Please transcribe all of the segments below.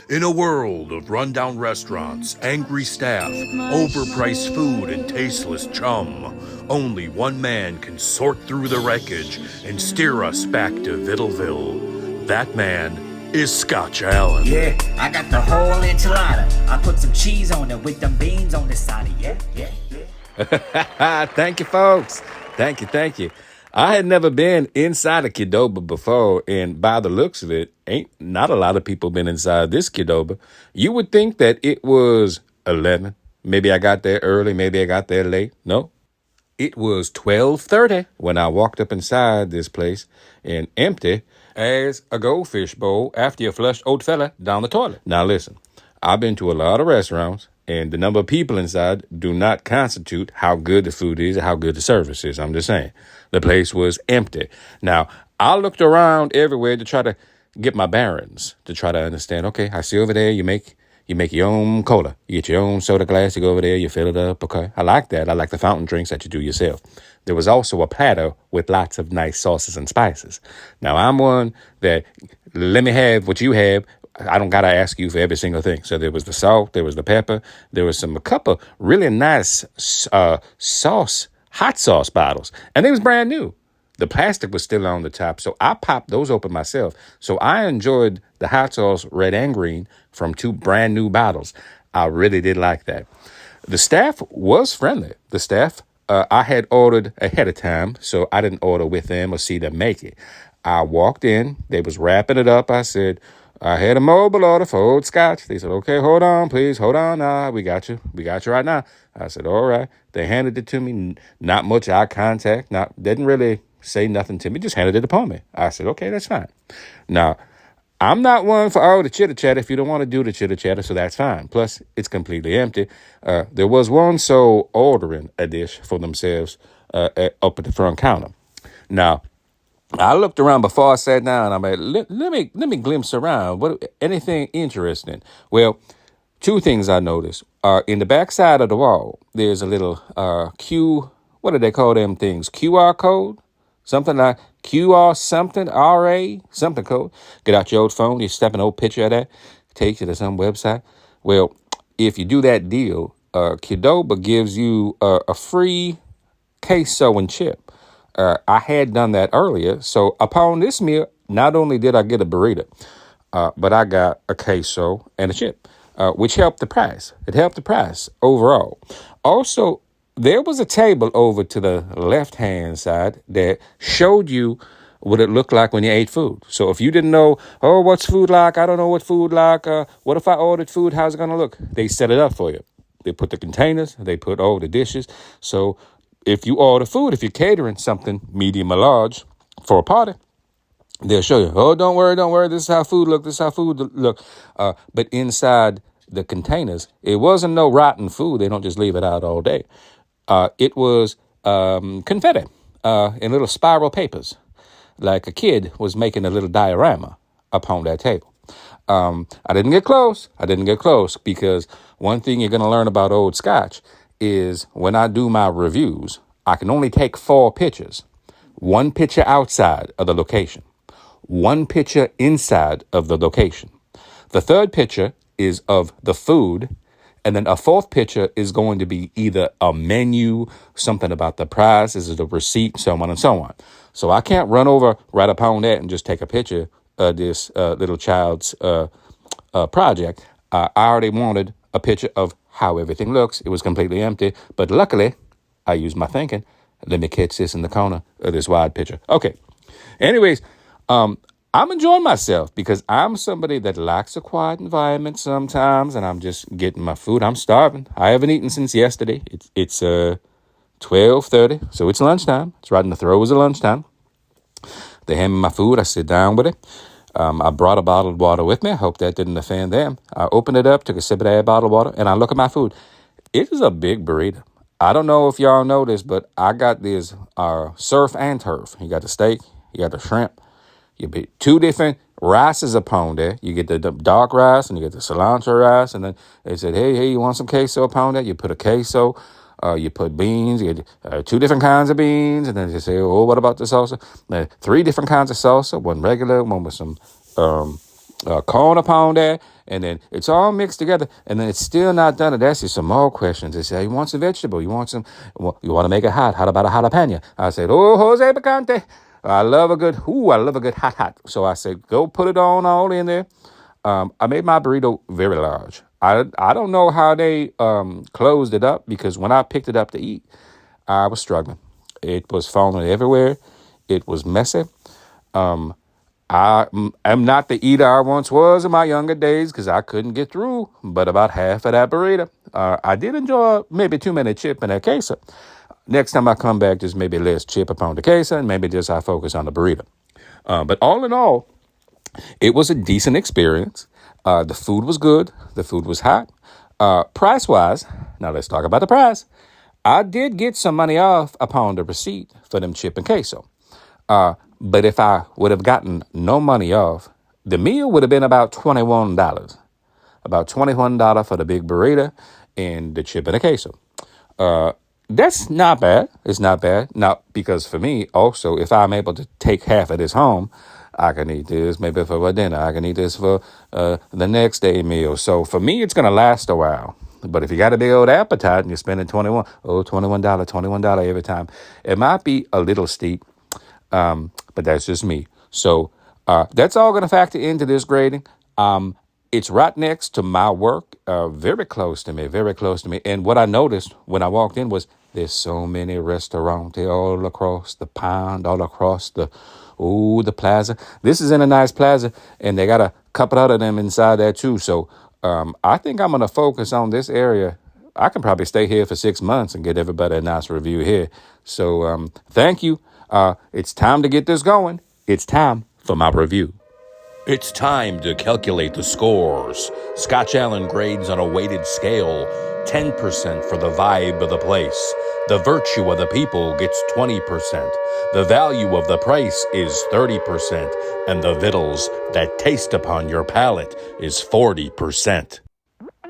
In a world of rundown restaurants, angry staff, overpriced food, and tasteless chum, only one man can sort through the wreckage and steer us back to Vittleville. That man is Scotch Allen. Yeah, I got the whole enchilada. I put some cheese on it with them beans on the side. Yeah. Thank you, folks. Thank you. I had never been inside a Qdoba before, and by the looks of it, ain't not a lot of people been inside this Qdoba. You would think that it was 11. Maybe I got there early, maybe I got there late. No, it was 12:30 when I walked up inside this place, and empty as a goldfish bowl after you flush old fella down the toilet. Now listen, I've been to a lot of restaurants, and the number of people inside do not constitute how good the food is or how good the service is. I'm just saying. The place was empty. Now, I looked around everywhere to try to get my bearings, to try to understand, okay, I see over there you make your own cola. You get your own soda glass, you go over there, you fill it up, okay. I like that. I like the fountain drinks that you do yourself. There was also a platter with lots of nice sauces and spices. Now, I'm one that, let me have what you have. I don't got to ask you for every single thing. So there was the salt, there was the pepper, there was a couple really nice hot sauce bottles, and they was brand new. The plastic was still on the top, so I popped those open myself. So I enjoyed the hot sauce, red and green, from two brand new bottles. I really did like that. The staff was friendly. The staff, I had ordered ahead of time, so I didn't order with them or see them make it. I walked in, they was wrapping it up. I said, I had a mobile order for Old Scotch. They said, okay, hold on, please. Hold on. We got you. We got you right now. I said, all right. They handed it to me. Not much eye contact. Didn't really say nothing to me. Just handed it upon me. I said, okay, that's fine. Now, I'm not one for all the chitter-chatter if you don't want to do the chitter-chatter, so that's fine. Plus, it's completely empty. There was one soul ordering a dish for themselves up at the front counter. Now, I looked around before I sat down. I'm like, let me glimpse around. Anything interesting? Well, two things I noticed. In the back side of the wall, there's a little what do they call them things? QR code? Something like QR something, RA, something code. Get out your old phone, you snap an old picture of that, takes you to some website. Well, if you do that deal, Qdoba gives you a free queso and chip. I had done that earlier. So upon this meal, not only did I get a burrito, but I got a queso and a chip, which helped the price. It helped the price overall. Also, there was a table over to the left-hand side that showed you what it looked like when you ate food. So if you didn't know, what's food like? I don't know what food like. What if I ordered food? How's it going to look? They set it up for you. They put the containers. They put all the dishes. So if you order food, if you're catering something medium or large for a party, they'll show you, don't worry, this is how food look, but inside the containers, it wasn't no rotten food. They don't just leave it out all day. It was confetti in little spiral papers, like a kid was making a little diorama upon that table. I didn't get close because one thing you're going to learn about Old Scotch is when I do my reviews, I can only take 4 pictures. 1 picture outside of the location. 1 picture inside of the location. The 3rd picture is of the food. And then a 4th picture is going to be either a menu, something about the price, is it a receipt, so on and so on. So I can't run over right upon that and just take a picture of this little child's project. I already wanted a picture of how everything looks. It was completely empty. But luckily, I used my thinking. Let me catch this in the corner of this wide picture. Okay. Anyways, I'm enjoying myself because I'm somebody that likes a quiet environment sometimes, and I'm just getting my food. I'm starving. I haven't eaten since yesterday. It's 12:30, so it's lunchtime. It's right in the throes of lunchtime. They hand me my food. I sit down with it. I brought a bottle of water with me. I hope that didn't offend them. I opened it up, took a sip of that bottle of water, and I look at my food. It is a big burrito. I don't know if y'all know this, but I got this surf and turf. You got the steak, you got the shrimp. You put 2 different rices upon there. You get the dark rice and you get the cilantro rice. And then they said, hey, you want some queso upon that? You put a queso. You put beans. You get 2 different kinds of beans. And then they say, what about the salsa? 3 different kinds of salsa. One regular, one with some corn upon there, and then it's all mixed together, and then it's still not done. It asks you some more questions. They say, you want some vegetable? You want some? Well, you want to make it hot? How about a jalapeno? I said, oh, Jose Picante. I love a good hot. So I said, go put it on all in there. I made my burrito very large. I don't know how they closed it up, because when I picked it up to eat, I was struggling. It was falling everywhere. It was messy. I am not the eater I once was in my younger days, because I couldn't get through but about half of that burrito. I did enjoy maybe too many chip and that queso. Next time I come back, just maybe less chip upon the queso, and maybe just I focus on the burrito. But all in all, it was a decent experience. The food was good. The food was hot. Price-wise, now let's talk about the price. I did get some money off upon the receipt for them chip and queso. But if I would have gotten no money off, the meal would have been about $21. About $21 for the big burrito and the chip and the queso. That's not bad. It's not bad. Now, because for me, also, if I'm able to take half of this home, I can eat this maybe for dinner. I can eat this for the next day meal. So for me, it's going to last a while. But if you got a big old appetite and you're spending $21 every time, it might be a little steep. But that's just me. So that's all going to factor into this grading. It's right next to my work, very close to me. And what I noticed when I walked in was there's so many restaurants all across the pond, all across the plaza. This is in a nice plaza, and they got a couple of them inside there too. So I think I'm going to focus on this area. I can probably stay here for 6 months and get everybody a nice review here. So thank you. It's time to get this going. It's time for my review. It's time to calculate the scores. Scotch Allen grades on a weighted scale. 10% for the vibe of the place. The virtue of the people gets 20%. The value of the price is 30%. And the victuals that taste upon your palate is 40%.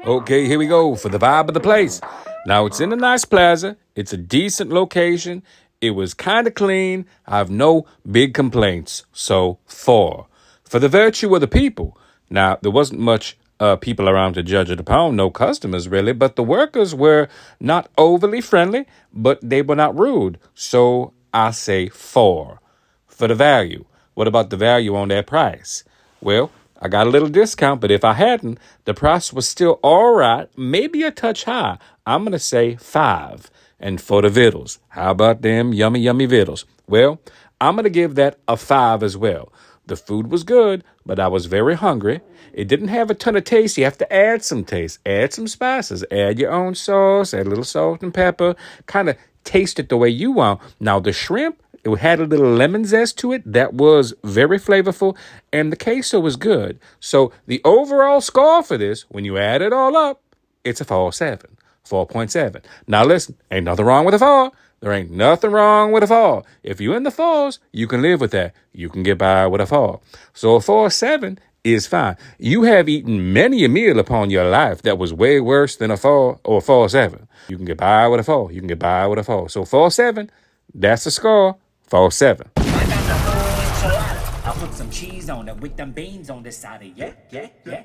Okay, here we go for the vibe of the place. Now, it's in a nice plaza. It's a decent location. It was kind of clean. I have no big complaints. So, 4. For the virtue of the people. Now, there wasn't much people around to judge it upon, no customers really, but the workers were not overly friendly, but they were not rude. So I say 4. For the value. What about the value on that price? Well, I got a little discount, but if I hadn't, the price was still all right, maybe a touch high. I'm going to say 5. And for the victuals, how about them yummy, yummy victuals? Well, I'm going to give that a 5 as well. The food was good, but I was very hungry. It didn't have a ton of taste. You have to add some taste. Add some spices. Add your own sauce. Add a little salt and pepper. Kind of taste it the way you want. Now, the shrimp, it had a little lemon zest to it. That was very flavorful. And the queso was good. So the overall score for this, when you add it all up, it's a 4.7. Now, listen, ain't nothing wrong with a 4. There ain't nothing wrong with a 4. If you're in the 4s, you can live with that. You can get by with a 4. So a 4.7 is fine. You have eaten many a meal upon your life that was way worse than a 4 or a 4.7. You can get by with a 4. You can get by with a 4. So 4.7, that's the score. 4.7. I got the whole enchilada. I put some cheese on it with them beans on this side of it. Yeah.